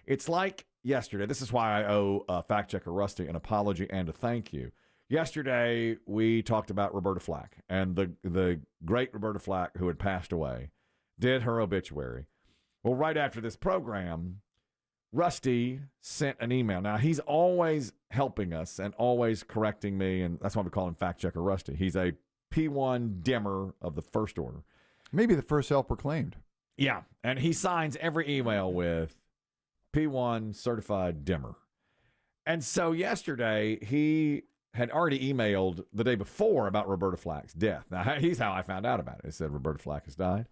It's like yesterday. This is why I owe fact checker Rusty an apology and a thank you. Yesterday, we talked about Roberta Flack, and the great Roberta Flack, who had passed away, did her obituary. Well, right after this program, Rusty sent an email. Now, he's always helping us and always correcting me, and that's why we call him Fact Checker Rusty. He's a P1 Demmer of the first order. Maybe the first self-proclaimed. Yeah, and he signs every email with P1 Certified Demmer. And so yesterday, he had already emailed the day before about Roberta Flack's death. Now, he's how I found out about it. It said Roberta Flack has died.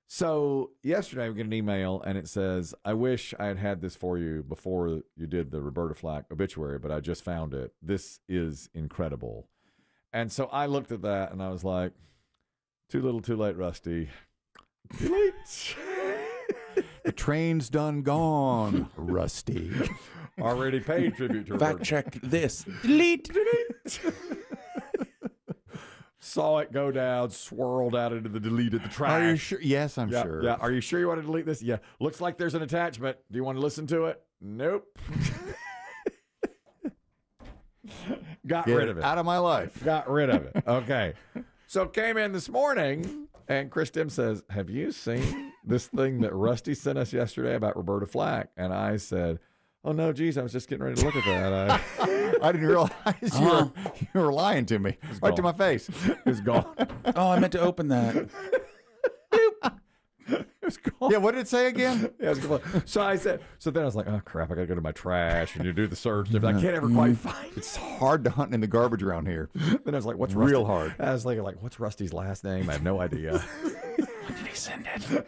So yesterday we get an email, and it says, I wish I had had this for you before you did the Roberta Flack obituary, but I just found it. This is incredible. And so I looked at that, and I was like, too little, too late, Rusty. Delete. The train's done gone, Rusty. Already paid tribute to Roberta. Fact check this. Delete. Saw it go down, swirled out into the deleted, the trash. Are you sure? Yes, I'm Yeah, sure. Yeah. Are you sure you want to delete this? Yeah. Looks like there's an attachment. Do you want to listen to it? Nope. Got rid of it. Out of my life. Got rid of it. Okay. So came in this morning, and Chris Demm says, have you seen this thing that Rusty sent us yesterday about Roberta Flack? And I said, oh, no, geez, I was just getting ready to look at that. I didn't realize you were lying to me. Right to my face. It's gone. Oh, I meant to open that. It's gone. Yeah, what did it say again? Yeah, it's gone. So I said, so then I was like, oh, crap, I got to go to my trash and you do the search. I can't ever quite find it. It's hard to hunt in the garbage around here. Then I was like, what's Rusty? Real hard. I was thinking, like, what's Rusty's last name? I have no idea. When did he send it?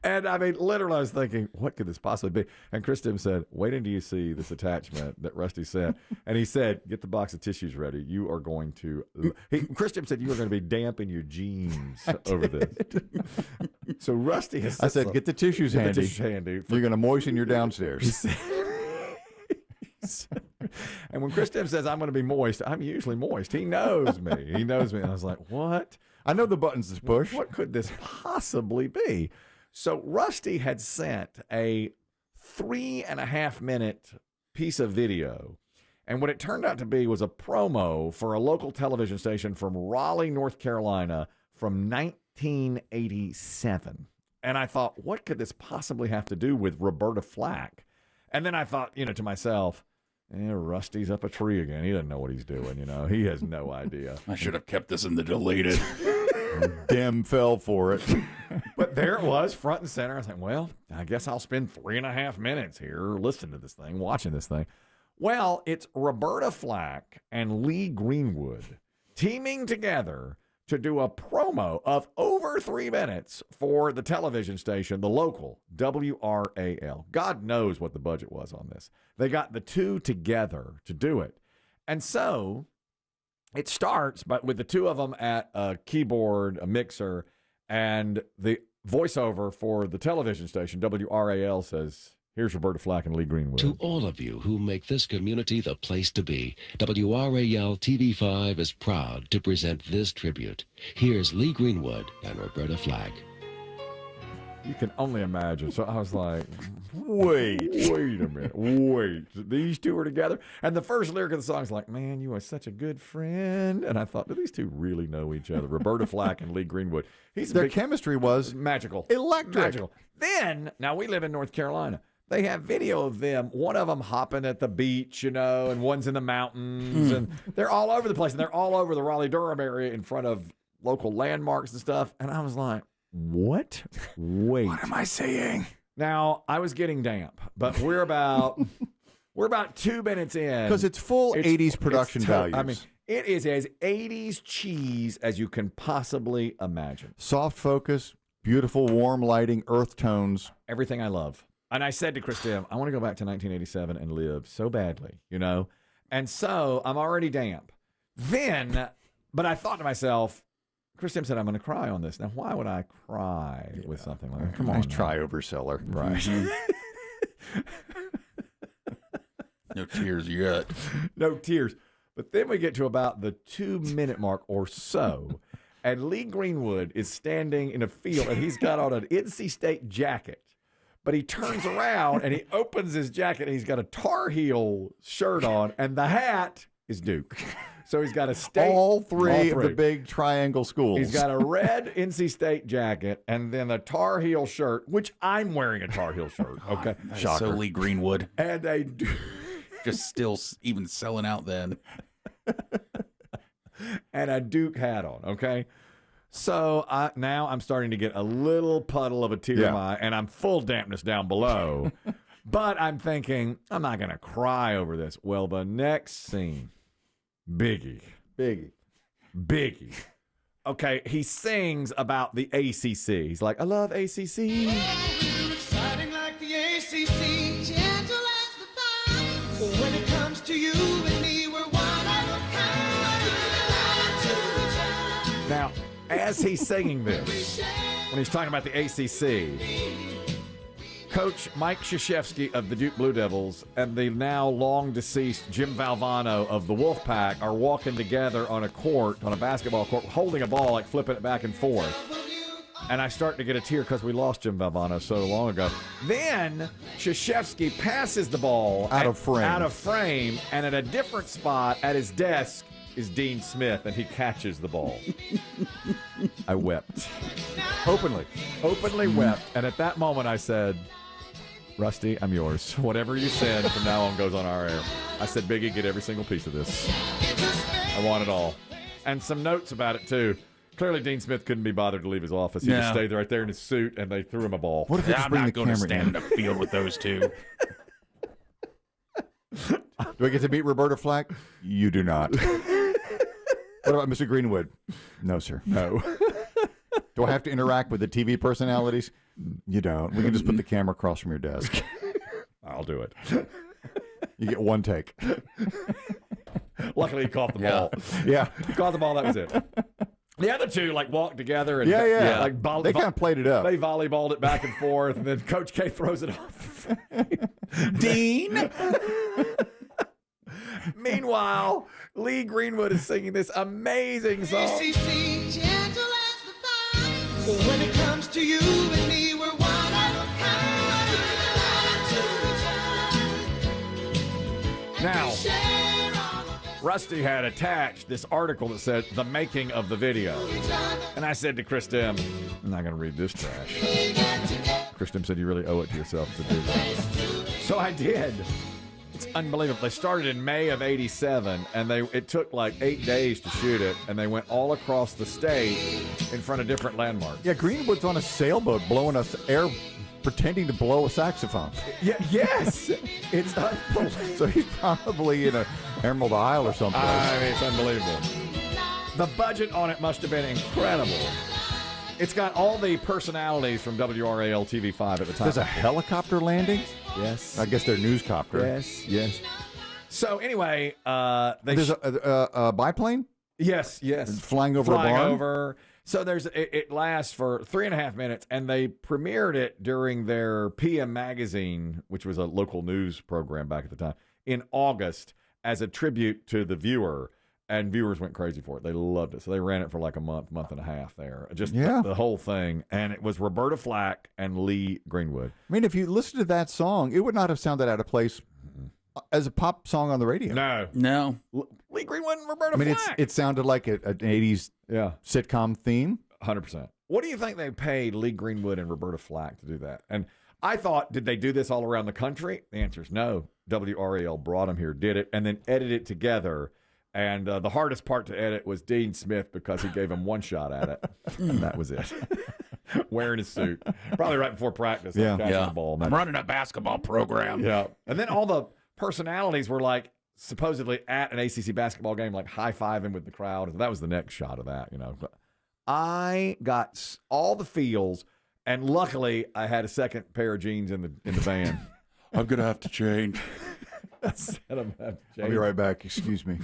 And I mean, literally, I was thinking, what could this possibly be? And Chris Demm said, wait until you see this attachment that Rusty sent. And he said, get the box of tissues ready. You are going to, Chris Demm said you are going to be damp in your jeans over this. So Rusty has I said, get the tissues get the handy. tissues handy. You're going to moisten your downstairs. And when Chris Demm says I'm going to be moist, I'm usually moist. He knows me. He knows me. And I was like, what? I know the buttons to push. What could this possibly be? So Rusty had sent a 3.5 minute piece of video. And what it turned out to be was a promo for a local television station from Raleigh, North Carolina from 1987. And I thought, what could this possibly have to do with Roberta Flack? And then I thought, to myself, Rusty's up a tree again. He doesn't know what he's doing, He has no idea. I should have kept this in the deleted. Demm fell for it. But there it was, front and center. I was like, well, I guess I'll spend 3.5 minutes here listening to this thing, watching this thing. Well, it's Roberta Flack and Lee Greenwood teaming together to do a promo of over 3 minutes for the television station, the local WRAL. God knows what the budget was on this. They got the two together to do it. And so it starts with the two of them at a keyboard, a mixer, and the voiceover for the television station, WRAL, says, here's Roberta Flack and Lee Greenwood. To all of you who make this community the place to be, WRAL TV5 is proud to present this tribute. Here's Lee Greenwood and Roberta Flack. You can only imagine. So I was like, wait a minute. Wait. These two are together? And the first lyric of the song is like, man, you are such a good friend. And I thought, do these two really know each other? Roberta Flack and Lee Greenwood. Their chemistry was magical. Electric. Magical. Then, now we live in North Carolina. They have video of them, one of them hopping at the beach, and one's in the mountains. And they're all over the place. And they're all over the Raleigh-Durham area in front of local landmarks and stuff. And I was like, what? Wait. What am I saying? Now, I was getting damp, but we're about 2 minutes in. Because it's full 80s production values. I mean, it is as 80s cheese as you can possibly imagine. Soft focus, beautiful warm lighting, earth tones. Everything I love. And I said to Chris Demm, I want to go back to 1987 and live so badly, And so I'm already damp. But I thought to myself, Chris Demm said, I'm going to cry on this. Now, why would I cry with something like that? Come on. Nice try, overseller. Right. No tears yet. No tears. But then we get to about the 2 minute mark or so. And Lee Greenwood is standing in a field, and he's got on an NC State jacket. But he turns around, and he opens his jacket, and he's got a Tar Heel shirt on, and the hat is Duke. So he's got a state. All three of the big triangle schools. He's got a red NC State jacket, and then a Tar Heel shirt, which I'm wearing a Tar Heel shirt. Okay. So Lee Greenwood. And a Just still even selling out then. and a Duke hat on, okay? So now I'm starting to get a little puddle of a tear in my eye, and I'm full dampness down below. But I'm thinking, I'm not going to cry over this. Well, the next scene, Biggie. Okay, he sings about the ACC. He's like, I love ACC. Exciting like the ACC, gentle as the fire. When it comes to you and me, we're one of a kind. Now, as he's singing this, when he's talking about the ACC, Coach Mike Krzyzewski of the Duke Blue Devils and the now long-deceased Jim Valvano of the Wolfpack are walking together on a basketball court, holding a ball, like flipping it back and forth. And I start to get a tear because we lost Jim Valvano so long ago. Then Krzyzewski passes the ball out of frame, and at a different spot at his desk is Dean Smith, and he catches the ball. I wept. Openly wept. And at that moment I said, Rusty, I'm yours. Whatever you said from now on goes on our air. I said, Biggie, get every single piece of this. I want it all. And some notes about it, too. Clearly, Dean Smith couldn't be bothered to leave his office. He just stayed right there in his suit, and they threw him a ball. What if they just I'm bring the not going to camera stand in? in the field with those two. Do I get to meet Roberta Flack? You do not. What about Mr. Greenwood? No, sir. No. Do I have to interact with the TV personalities? You don't. We can just put the camera across from your desk. I'll do it. You get one take. Luckily, he caught the ball. Yeah. He caught the ball. That was it. The other two, like, walked together. And, Yeah. Like, They kind of played it up. They volleyballed it back and forth, and then Coach K throws it off. Dean? Meanwhile, Lee Greenwood is singing this amazing song. ACC, gentle as the fire. When it comes to you and me, we're one of a kind. Now, Rusty had attached this article that said the making of the video. And I said to Chris Demm, I'm not going to read this trash. Chris Demm said, you really owe it to yourself to do that. So I did. It's unbelievable. They started in May of '87, and it took like 8 days to shoot it, and they went all across the state in front of different landmarks. Yeah, Greenwood's on a sailboat blowing us air, pretending to blow a saxophone. Yeah, yes. It's unbelievable. So he's probably in a Emerald Isle or something. I mean, it's unbelievable. The budget on it must have been incredible. It's got all the personalities from WRAL TV5 at the time. There's a helicopter landing? Yes. I guess they're newscopter. Yes. So anyway, There's a biplane? yes. Flying over a barn? over. So it lasts for 3.5 minutes, and they premiered it during their PM magazine, which was a local news program back at the time, in August as a tribute to the viewer. And viewers went crazy for it. They loved it. So they ran it for like a month and a half there. Just the whole thing. And it was Roberta Flack and Lee Greenwood. I mean, if you listen to that song, it would not have sounded out of place as a pop song on the radio. No. Lee Greenwood and Roberta I mean, Flack. it sounded like an 80s sitcom theme. 100%. What do you think they paid Lee Greenwood and Roberta Flack to do that? And I thought, did they do this all around the country? The answer is no. WRAL brought them here, did it, and then edited it together. And the hardest part to edit was Dean Smith because he gave him one shot at it. And that was it. Wearing his suit. Probably right before practice. Yeah. Catching the ball. I'm running a basketball program. Yeah. And then all the personalities were like supposedly at an ACC basketball game, like high-fiving with the crowd. That was the next shot of that, you know. But I got all the feels, and luckily I had a second pair of jeans in the van. I'm going to have to change. I'll be right back. Excuse me.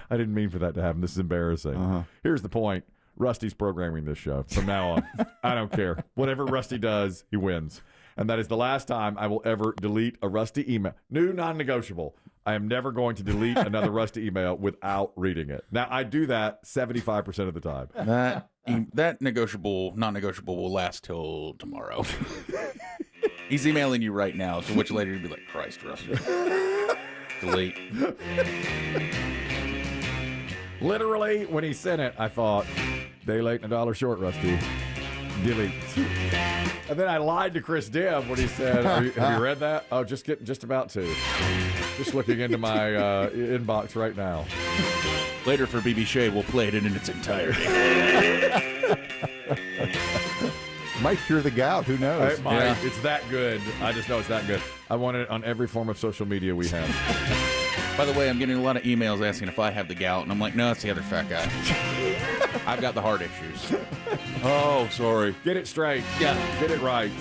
I didn't mean for that to happen. This is embarrassing. Here's the point. Rusty's programming this show from now on. I don't care. Whatever Rusty does, he wins. And that is the last time I will ever delete a Rusty email. New non-negotiable. I am never going to delete another Rusty email without reading it. Now, I do that 75% of the time. That non-negotiable will last till tomorrow. He's emailing you right now, to which later you'll be like, Christ, Rusty. Delete. Literally, when he sent it, I thought, day late and $1 short, Rusty. Delete. And then I lied to Chris Demm when he said, have you read that? Oh, just about to. Just looking into my inbox right now. Later for BB Shea, we'll play it in its entirety. Might cure the gout. Who knows? It might. It's that good. I just know it's that good. I want it on every form of social media we have. By the way, I'm getting a lot of emails asking if I have the gout, and I'm like, no, it's the other fat guy. I've got the heart issues. Oh, sorry. Get it straight. Yeah. Get it right.